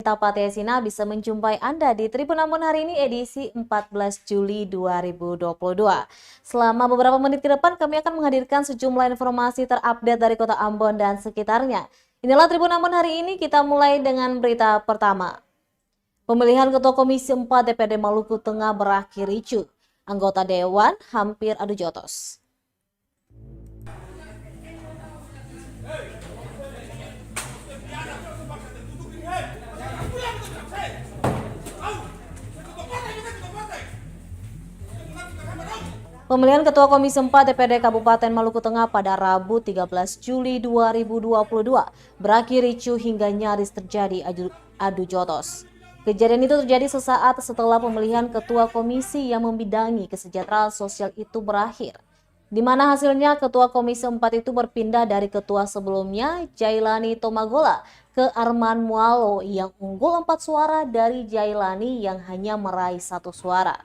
Gita Patiasina bisa menjumpai Anda di Tribun Ambon hari ini edisi 14 Juli 2022. Selama beberapa menit ke depan kami akan menghadirkan sejumlah informasi terupdate dari Kota Ambon dan sekitarnya. Inilah Tribun Ambon hari ini, kita mulai dengan berita pertama. Pemilihan Ketua Komisi 4 DPRD Maluku Tengah berakhir ricuh. Anggota Dewan hampir adu jotos. Pemilihan Ketua Komisi 4 DPRD Kabupaten Maluku Tengah pada Rabu 13 Juli 2022 berakhir ricuh hingga nyaris terjadi adu jotos. Kejadian itu terjadi sesaat setelah pemilihan Ketua Komisi yang membidangi kesejahteraan sosial itu berakhir, di mana hasilnya Ketua Komisi 4 itu berpindah dari Ketua sebelumnya, Jailani Tomagola, ke Arman Mualo yang unggul 4 suara dari Jailani yang hanya meraih 1 suara.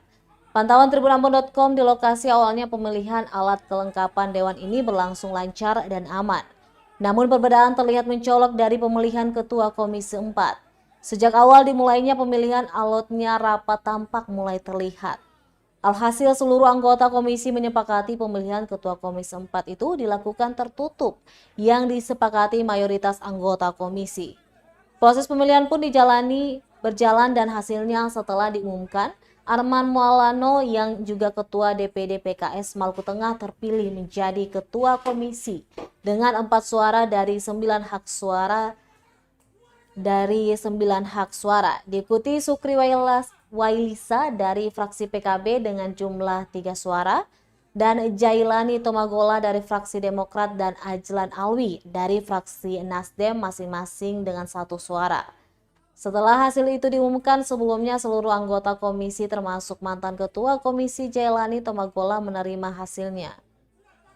Pantauan tribunambon.com di lokasi awalnya pemilihan alat kelengkapan dewan ini berlangsung lancar dan aman. Namun perbedaan terlihat mencolok dari pemilihan Ketua Komisi 4. Sejak awal dimulainya pemilihan, alotnya rapat tampak mulai terlihat. Alhasil seluruh anggota komisi menyepakati pemilihan Ketua Komisi 4 itu dilakukan tertutup yang disepakati mayoritas anggota komisi. Proses pemilihan pun berjalan dan hasilnya setelah diumumkan, Arman Maulano yang juga Ketua DPD PKS Maluku Tengah terpilih menjadi Ketua Komisi dengan 4 suara dari 9 hak suara. Diikuti Sukri Wailisa dari fraksi PKB dengan jumlah 3 suara dan Jailani Tomagola dari fraksi Demokrat dan Ajlan Alwi dari fraksi Nasdem masing-masing dengan 1 suara. Setelah hasil itu diumumkan, sebelumnya seluruh anggota komisi termasuk mantan Ketua Komisi Jailani Tomagola menerima hasilnya.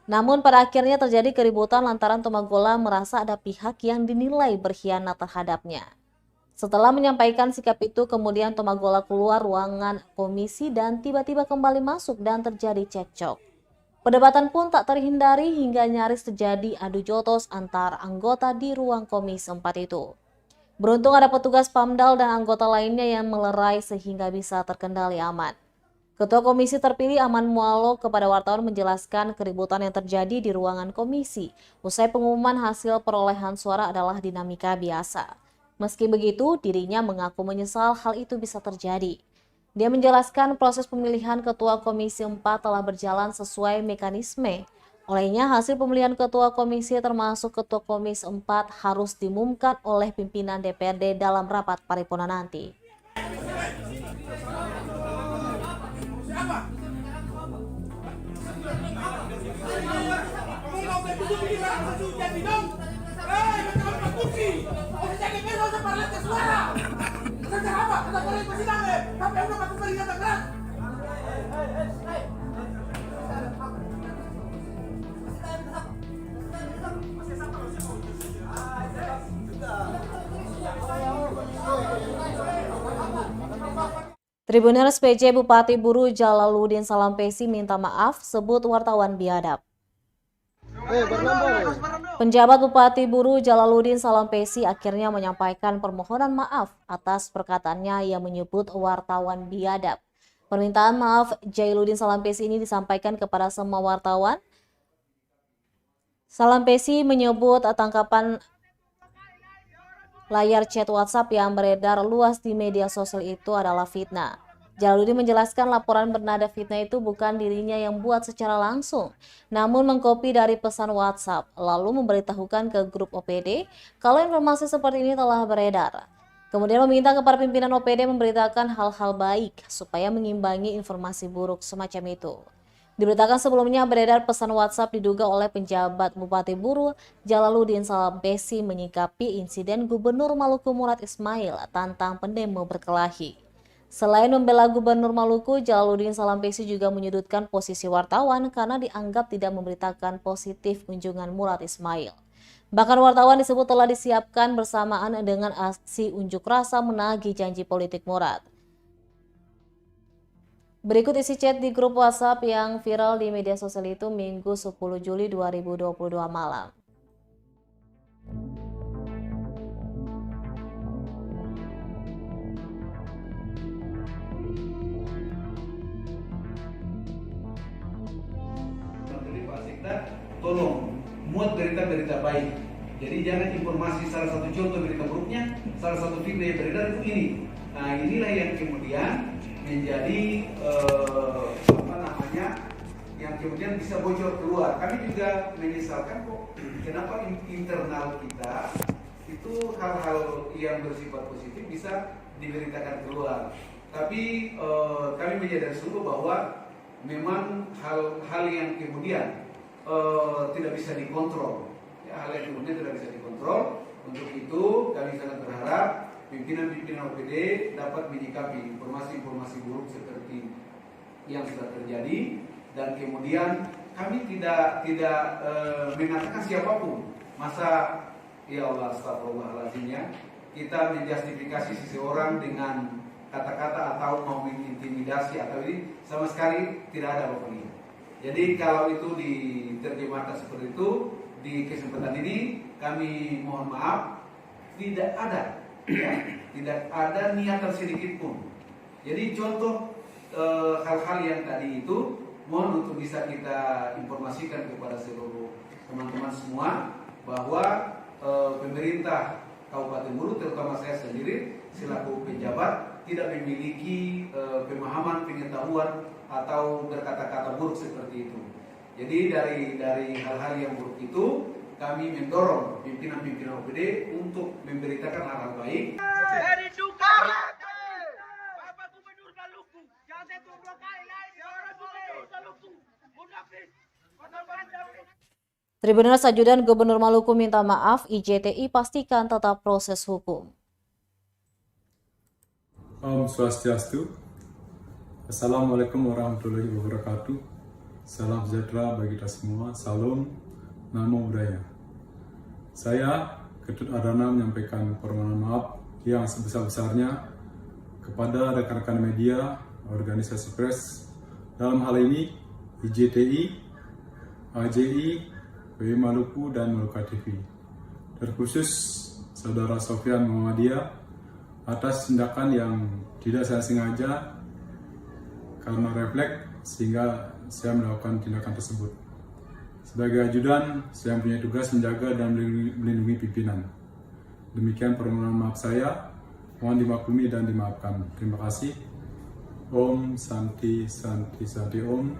Namun pada akhirnya terjadi keributan lantaran Tomagola merasa ada pihak yang dinilai berkhianat terhadapnya. Setelah menyampaikan sikap itu, kemudian Tomagola keluar ruangan komisi dan tiba-tiba kembali masuk dan terjadi cekcok. Perdebatan pun tak terhindari hingga nyaris terjadi adu jotos antar anggota di ruang komisi 4 itu. Beruntung ada petugas PAMDAL dan anggota lainnya yang melerai sehingga bisa terkendali aman. Ketua komisi terpilih Arman Mualo kepada wartawan menjelaskan keributan yang terjadi di ruangan komisi usai pengumuman hasil perolehan suara adalah dinamika biasa. Meski begitu, dirinya mengaku menyesal hal itu bisa terjadi. Dia menjelaskan proses pemilihan Ketua Komisi 4 telah berjalan sesuai mekanisme. Olehnya, hasil pemilihan Ketua Komisi termasuk Ketua Komisi 4 harus diumumkan oleh pimpinan DPRD dalam rapat paripurna nanti. Tribuners PJ Bupati Buru Jalaluddin Salampesi minta maaf sebut wartawan biadab. Penjabat Bupati Buru Jalaluddin Salampesi akhirnya menyampaikan permohonan maaf atas perkataannya yang menyebut wartawan biadab. Permintaan maaf Jalaluddin Salampesi ini disampaikan kepada semua wartawan. Salampesi menyebut tangkapan layar chat WhatsApp yang beredar luas di media sosial itu adalah fitnah. Jalaluddin menjelaskan laporan bernada fitnah itu bukan dirinya yang buat secara langsung, namun mengkopi dari pesan WhatsApp, lalu memberitahukan ke grup OPD kalau informasi seperti ini telah beredar. Kemudian meminta kepada pimpinan OPD memberitakan hal-hal baik supaya mengimbangi informasi buruk semacam itu. Diberitakan sebelumnya beredar pesan WhatsApp diduga oleh penjabat Bupati Buru Jalaluddin Salampesi menyikapi insiden Gubernur Maluku Murad Ismail tantang pendemo berkelahi. Selain membela Gubernur Maluku, Jalaluddin Salampesi juga menyudutkan posisi wartawan karena dianggap tidak memberitakan positif kunjungan Murad Ismail. Bahkan wartawan disebut telah disiapkan bersamaan dengan aksi unjuk rasa menagih janji politik Murad. Berikut isi chat di grup WhatsApp yang viral di media sosial itu Minggu 10 Juli 2022 malam. tolong muat berita-berita baik. Jadi jangan informasi salah satu contoh berita buruknya, salah satu fitnah yang beredar itu ini. Nah inilah yang kemudian menjadi yang kemudian bisa bocor keluar. Kami juga menyesalkan kok kenapa internal kita itu hal-hal yang bersifat positif bisa diberitakan keluar. Tapi kami menyadari sungguh bahwa memang hal-hal yang kemudian tidak bisa dikontrol. Ya, hal yang kemudian tidak bisa dikontrol. Untuk itu kami sangat berharap pimpinan-pimpinan OPD dapat menyikapi informasi-informasi buruk seperti yang sudah terjadi, dan kemudian kami tidak mengatakan siapapun. Masa ya Allah, astagfirullahaladzimnya, kita menjustifikasi seseorang dengan kata-kata atau mau mengintimidasi atau ini sama sekali tidak ada Bapak ini. Jadi kalau itu diterjemahkan seperti itu, di kesempatan ini kami mohon maaf, tidak ada niatan sedikit pun. Jadi contoh hal-hal yang tadi itu mohon untuk bisa kita informasikan kepada seluruh teman-teman semua bahwa pemerintah Kabupaten Buru, terutama saya sendiri selaku pejabat, tidak memiliki pemahaman, pengetahuan atau berkata-kata buruk seperti itu. Jadi dari hal-hal yang buruk itu kami mendorong pimpinan-pimpinan OPD untuk memberitakan hal-hal baik. Tribuners Ajudan Gubernur Maluku minta maaf, IJTI pastikan tetap proses hukum. Om Swastiastu. Assalamualaikum warahmatullahi wabarakatuh. Salam sejahtera bagi kita semua. Salam, namo buddhaya. Saya, Ketut Adana, menyampaikan permohonan maaf yang sebesar-besarnya kepada rekan-rekan media, organisasi pers, dalam hal ini IJTI, AJI, PW Maluku, dan Maluka TV. Terkhusus Saudara Sofyan Muhammadiyah atas tindakan yang tidak saya sengaja karena refleks sehingga saya melakukan tindakan tersebut. Sebagai ajudan, saya punya tugas menjaga dan melindungi pimpinan. Demikian permohonan maaf saya. Mohon dimaklumi dan dimaafkan. Terima kasih. Om Santi Santi Santi Om.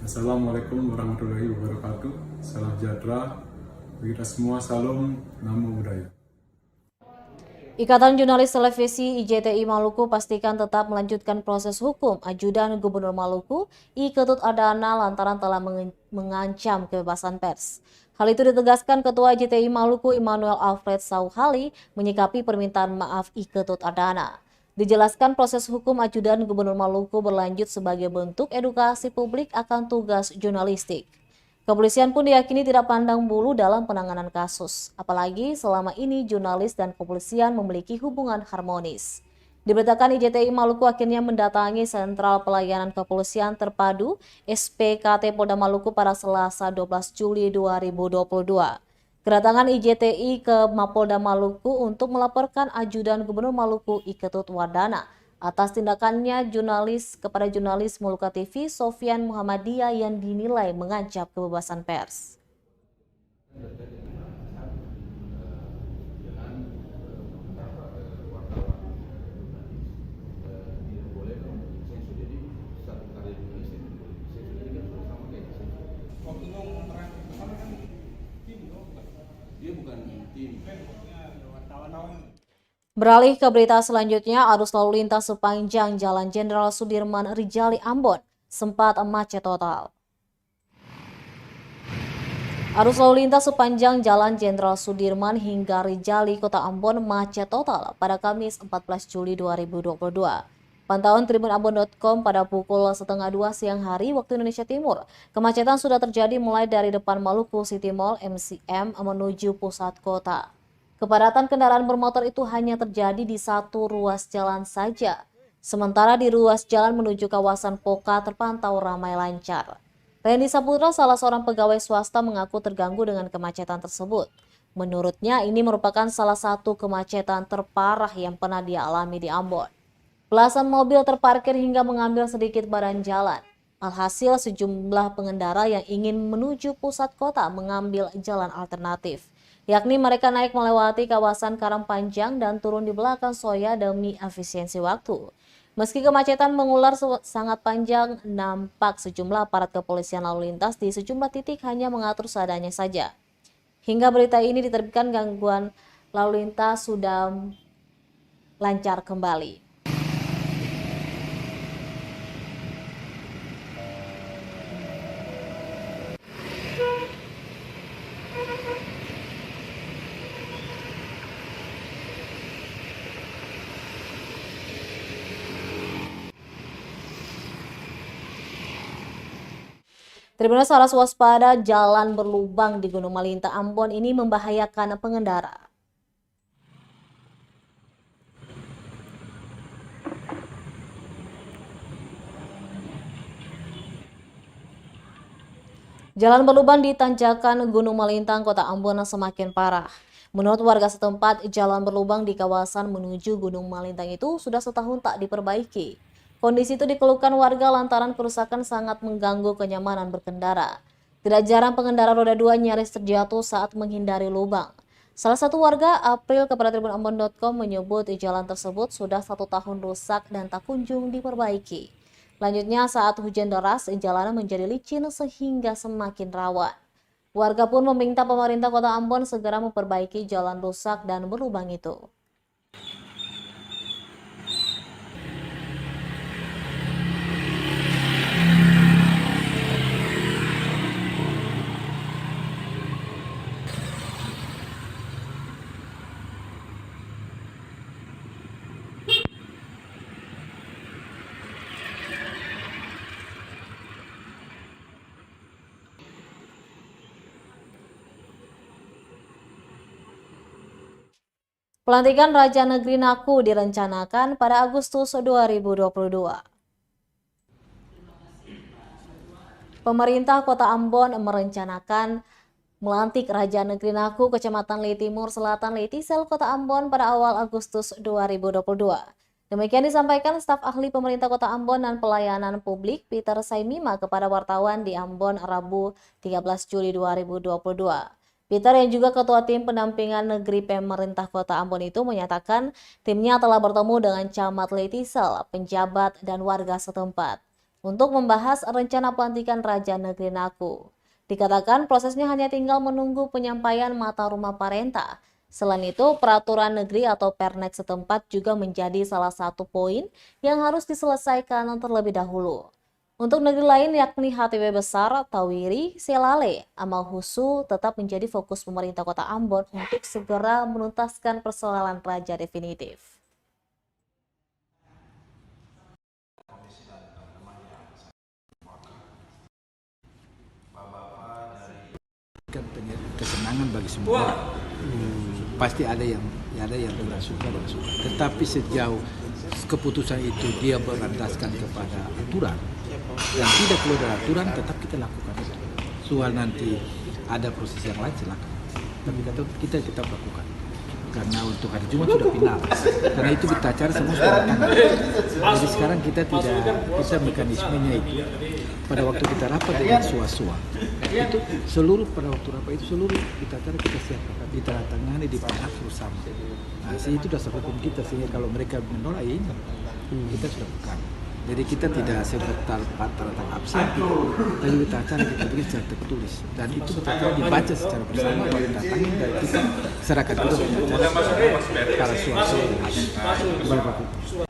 Assalamualaikum warahmatullahi wabarakatuh. Salam sejahtera bagi kita semua. Salam, namo buddhaya. Ikatan Jurnalis Televisi IJTI Maluku pastikan tetap melanjutkan proses hukum Ajudan Gubernur Maluku I Ketut Adana lantaran telah mengancam kebebasan pers. Hal itu ditegaskan Ketua IJTI Maluku Immanuel Alfred Sauhali menyikapi permintaan maaf I Ketut Adana. Dijelaskan proses hukum Ajudan Gubernur Maluku berlanjut sebagai bentuk edukasi publik akan tugas jurnalistik. Kepolisian pun diyakini tidak pandang bulu dalam penanganan kasus, apalagi selama ini jurnalis dan kepolisian memiliki hubungan harmonis. Diberitakan IJTI Maluku akhirnya mendatangi Sentral Pelayanan Kepolisian Terpadu SPKT Polda Maluku pada Selasa 12 Juli 2022. Kedatangan IJTI ke Mapolda Maluku untuk melaporkan Ajudan Gubernur Maluku I Ketut Adana atas tindakannya kepada jurnalis Maluka TV Sofyan Muhammadiyah yang dinilai mengancam kebebasan pers. Beralih ke berita selanjutnya, arus lalu lintas sepanjang Jalan Jenderal Sudirman Rijali Ambon sempat macet total. Arus lalu lintas sepanjang Jalan Jenderal Sudirman hingga Rijali, Kota Ambon macet total pada Kamis 14 Juli 2022. Pantauan tribunambon.com pada pukul 1:30 siang hari waktu Indonesia Timur, kemacetan sudah terjadi mulai dari depan Maluku City Mall MCM menuju pusat kota. Kepadatan kendaraan bermotor itu hanya terjadi di satu ruas jalan saja. Sementara di ruas jalan menuju kawasan Poka terpantau ramai lancar. Randy Saputra, salah seorang pegawai swasta, mengaku terganggu dengan kemacetan tersebut. Menurutnya ini merupakan salah satu kemacetan terparah yang pernah dia alami di Ambon. Belasan mobil terparkir hingga mengambil sedikit badan jalan. Alhasil sejumlah pengendara yang ingin menuju pusat kota mengambil jalan alternatif, yakni mereka naik melewati kawasan Karangpanjang dan turun di belakang Soya demi efisiensi waktu. Meski kemacetan mengular sangat panjang, nampak sejumlah aparat kepolisian lalu lintas di sejumlah titik hanya mengatur seadanya saja. Hingga berita ini diterbitkan, gangguan lalu lintas sudah lancar kembali. Tribuners harus waspada, jalan berlubang di Gunung Malinta, Ambon ini membahayakan pengendara. Jalan berlubang di tanjakan Gunung Malintang, Kota Ambon semakin parah. Menurut warga setempat, jalan berlubang di kawasan menuju Gunung Malintang itu sudah setahun tak diperbaiki. Kondisi itu dikeluhkan warga lantaran kerusakan sangat mengganggu kenyamanan berkendara. Tidak jarang pengendara roda 2 nyaris terjatuh saat menghindari lubang. Salah satu warga, April, kepada tribunambon.com menyebut jalan tersebut sudah 1 tahun rusak dan tak kunjung diperbaiki. Selanjutnya, saat hujan deras, jalanan menjadi licin sehingga semakin rawan. Warga pun meminta pemerintah Kota Ambon segera memperbaiki jalan rusak dan berlubang itu. Pelantikan Raja Negeri Naku direncanakan pada Agustus 2022. Pemerintah Kota Ambon merencanakan melantik Raja Negeri Naku Kecamatan Lei Timur Selatan Leitisel Kota Ambon pada awal Agustus 2022. Demikian disampaikan staf ahli pemerintah Kota Ambon dan pelayanan publik Peter Saimima kepada wartawan di Ambon Rabu 13 Juli 2022. Peter yang juga ketua tim pendampingan negeri pemerintah Kota Ambon itu menyatakan timnya telah bertemu dengan camat Leitisel, penjabat dan warga setempat untuk membahas rencana pelantikan Raja Negeri Naku. Dikatakan prosesnya hanya tinggal menunggu penyampaian Mata Rumah Parenta. Selain itu, peraturan negeri atau Pernek setempat juga menjadi salah satu poin yang harus diselesaikan terlebih dahulu. Untuk negeri lain yakni HTW Besar, Tawiri, Selale, Amal Husu tetap menjadi fokus pemerintah Kota Ambon untuk segera menuntaskan persoalan raja definitif. Kesenangan bagi semua. Pasti ada yang tidak suka. Tetapi sejauh keputusan itu dia berlandaskan kepada aturan dan tidak keluar dari aturan, tetap kita lakukan. Soal nanti ada proses yang lain silakan. Tapi kita tetap lakukan. Karena untuk hari Jumat sudah final. Karena itu kita acara semua sudah tanggal. Jadi sekarang kita mekanismenya itu pada waktu kita rapat dengan suah-suah itu seluruh pada waktu rapat itu seluruh kita acara kita siapkan, ditandatangani, dibahas bersama. Nah, itu dasar hukum kita, sehingga kalau mereka menolak ini kita sudah bukan. Jadi kita tidak sebentar tanda absen, tapi kita acara kita bikin secara tertulis dan itu betul-betul dibaca secara bersama oleh datangnya dan kita serahkan juga para suara berbaku.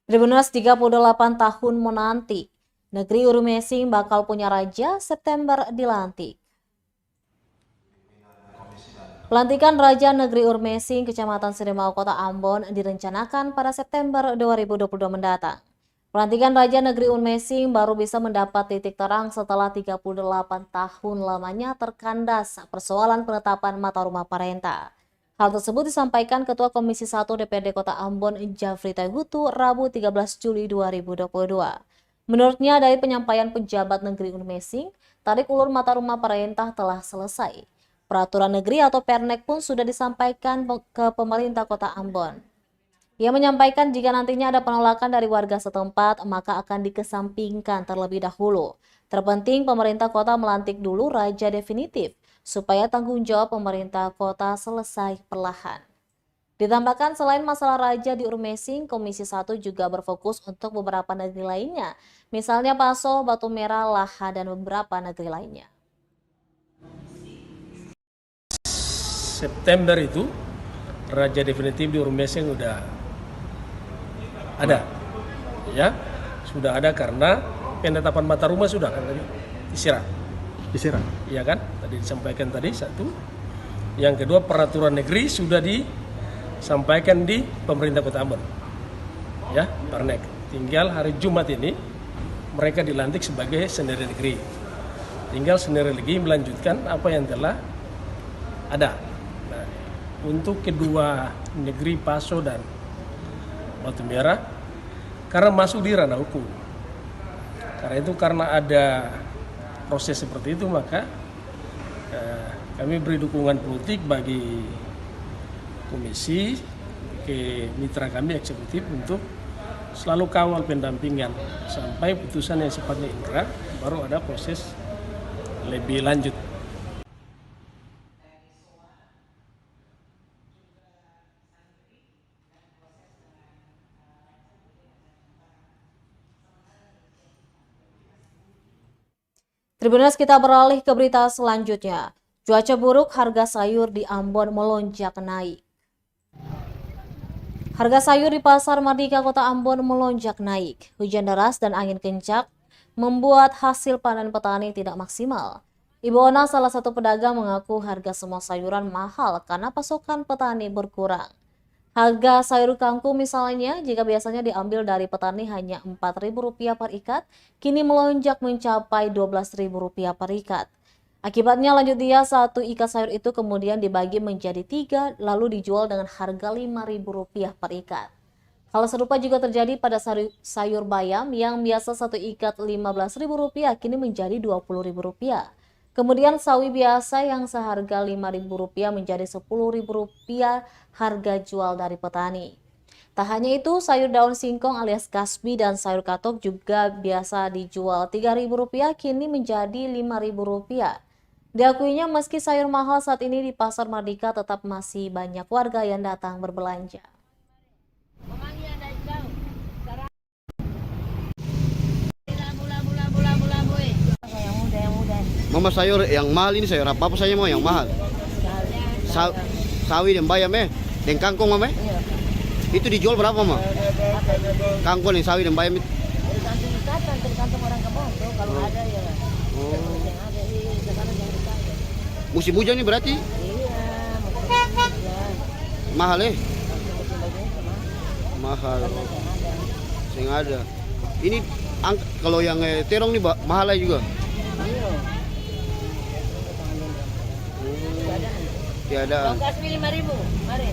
Tribuners 38 tahun menanti, negeri Urmesing bakal punya raja, September dilantik. Pelantikan Raja Negeri Urmesing, Kecamatan Sirimau, Kota Ambon direncanakan pada September 2022 mendatang. Pelantikan Raja Negeri Urmesing baru bisa mendapat titik terang setelah 38 tahun lamanya terkandas persoalan penetapan Mata Rumah Parenta. Hal tersebut disampaikan Ketua Komisi 1 DPRD Kota Ambon, Jafri Taihutu, Rabu 13 Juli 2022. Menurutnya, dari penyampaian pejabat negeri Unmesing, tarik ulur mata rumah pemerintah telah selesai. Peraturan negeri atau Pernek pun sudah disampaikan ke pemerintah Kota Ambon. Ia menyampaikan jika nantinya ada penolakan dari warga setempat, maka akan dikesampingkan terlebih dahulu. Terpenting pemerintah kota melantik dulu raja definitif, supaya tanggung jawab pemerintah kota selesai perlahan. Ditambahkan selain masalah raja di Urmesing, Komisi 1 juga berfokus untuk beberapa negeri lainnya, misalnya Paso, Batu Merah, Laha, dan beberapa negeri lainnya. September itu raja definitif di Urmesing udah ada, ya sudah ada karena penetapan mata rumah sudah kan tadi disiram, ya kan tadi disampaikan tadi satu, yang kedua peraturan negeri sudah disampaikan di pemerintah Kota Ambon, ya Pernek. Tinggal hari Jumat ini mereka dilantik sebagai sendiri negeri, tinggal sendiri lagi melanjutkan apa yang telah ada. Nah, untuk kedua negeri Paso dan Batu Merah karena masuk di ranah hukum. Karena ada proses seperti itu, maka kami beri dukungan politik bagi komisi ke mitra kami eksekutif untuk selalu kawal pendampingan sampai putusan yang sifatnya inkrah, baru ada proses lebih lanjut. Tribuners, kita beralih ke berita selanjutnya. Cuaca buruk, harga sayur di Ambon melonjak naik. Harga sayur di Pasar Mardika Kota Ambon melonjak naik. Hujan deras dan angin kencang membuat hasil panen petani tidak maksimal. Ibu Ona, salah satu pedagang, mengaku harga semua sayuran mahal karena pasokan petani berkurang. Harga sayur kangkung misalnya, jika biasanya diambil dari petani hanya Rp4.000 per ikat, kini melonjak mencapai Rp12.000 per ikat. Akibatnya, lanjut dia, satu ikat sayur itu kemudian dibagi menjadi 3, lalu dijual dengan harga Rp5.000 per ikat. Hal serupa juga terjadi pada sayur bayam yang biasa satu ikat Rp15.000, kini menjadi Rp20.000. Kemudian sawi biasa yang seharga Rp5.000 menjadi Rp10.000 harga jual dari petani. Tak hanya itu, sayur daun singkong alias kasbi dan sayur katok juga biasa dijual Rp3.000, kini menjadi Rp5.000. Diakuinya meski sayur mahal saat ini di Pasar Mardika, tetap masih banyak warga yang datang berbelanja. Mama, sayur yang mahal ini sayur apa saja mau yang mahal? Sawi dan bayam dan kangkung mama. Itu dijual berapa mama? Kangkung dan sawi dan bayam itu. Tergantung orang kebun tuh, kalau ada ya. Yang ada di sekarang yang dipakai. Musim hujan ini berarti? Iya, hujan. Mahal mahal. Yang ada. Ini kalau yang terong nih mahal juga. Tiada. Kasih Rp5.000, mari.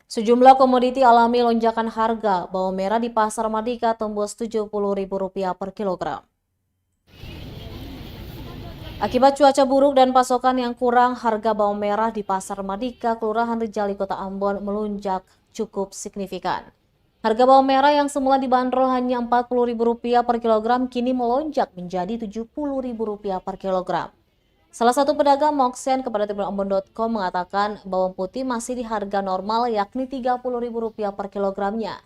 Sejumlah komoditi alami lonjakan harga. Bawang merah di Pasar Mardika tembus Rp70.000 per kilogram. Akibat cuaca buruk dan pasokan yang kurang, harga bawang merah di Pasar Mardika, Kelurahan Rijali, Kota Ambon melonjak cukup signifikan. Harga bawang merah yang semula dibanderol hanya Rp40.000 per kilogram kini melonjak menjadi Rp70.000 per kilogram. Salah satu pedagang Moksen kepada tribunambon.com mengatakan bawang putih masih di harga normal yakni Rp30.000 per kilogramnya.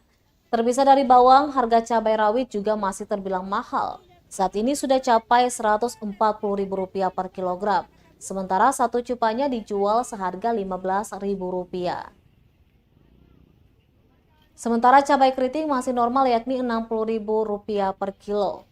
Terpisah dari bawang, harga cabai rawit juga masih terbilang mahal. Saat ini sudah capai Rp140.000 per kilogram, sementara satu cupanya dijual seharga Rp15.000. Sementara cabai keriting masih normal yakni Rp60.000 per kilo.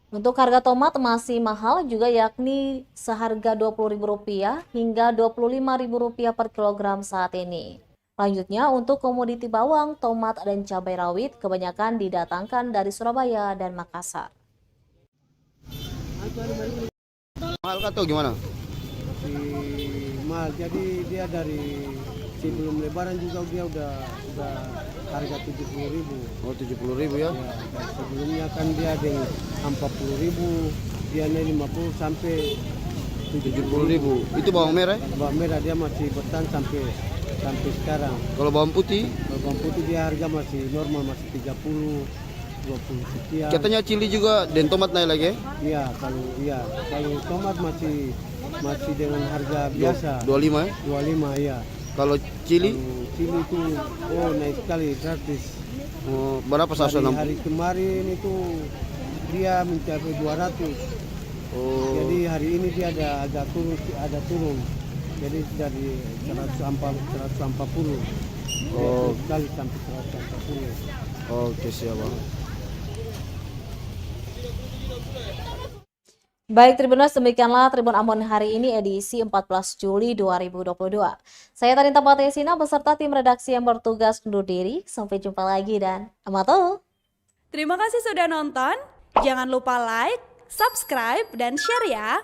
Untuk harga tomat masih mahal juga yakni seharga Rp20.000 hingga Rp25.000 per kilogram saat ini. Selanjutnya untuk komoditi bawang, tomat, dan cabai rawit kebanyakan didatangkan dari Surabaya dan Makassar. Mahal atau gimana? mahal. Jadi dia dari sebelum Lebaran juga dia udah harga 70.000. Oh 70.000 ya? Ya, dan sebelumnya kan dia dengan 40.000, dia naik 50 sampai 70.000. Itu bawang merah? Bawang merah dia masih bertahan sampai sekarang. Kalau bawang putih? Kalau bawang putih dia harga masih normal, masih 30, 20 sekian. Katanya cili juga dan tomat naik lagi ya? Iya, kalau tomat masih dengan harga biasa. 25 ya? 25 ya. Kalau cili? Kalau cili itu naik sekali gratis. Oh, berapa Dari 160? hari kemarin itu dia mencapai 200. Oh. Jadi hari ini dia ada turun. Jadi dari 140. Oh. Sekali sampai 140. Oke, siap Bang. Baik Tribuners, demikianlah Tribun Ambon hari ini edisi 14 Juli 2022. Saya Tarinta Patesina beserta tim redaksi yang bertugas undur diri. Sampai jumpa lagi dan amato. Terima kasih sudah nonton. Jangan lupa like, subscribe, dan share ya.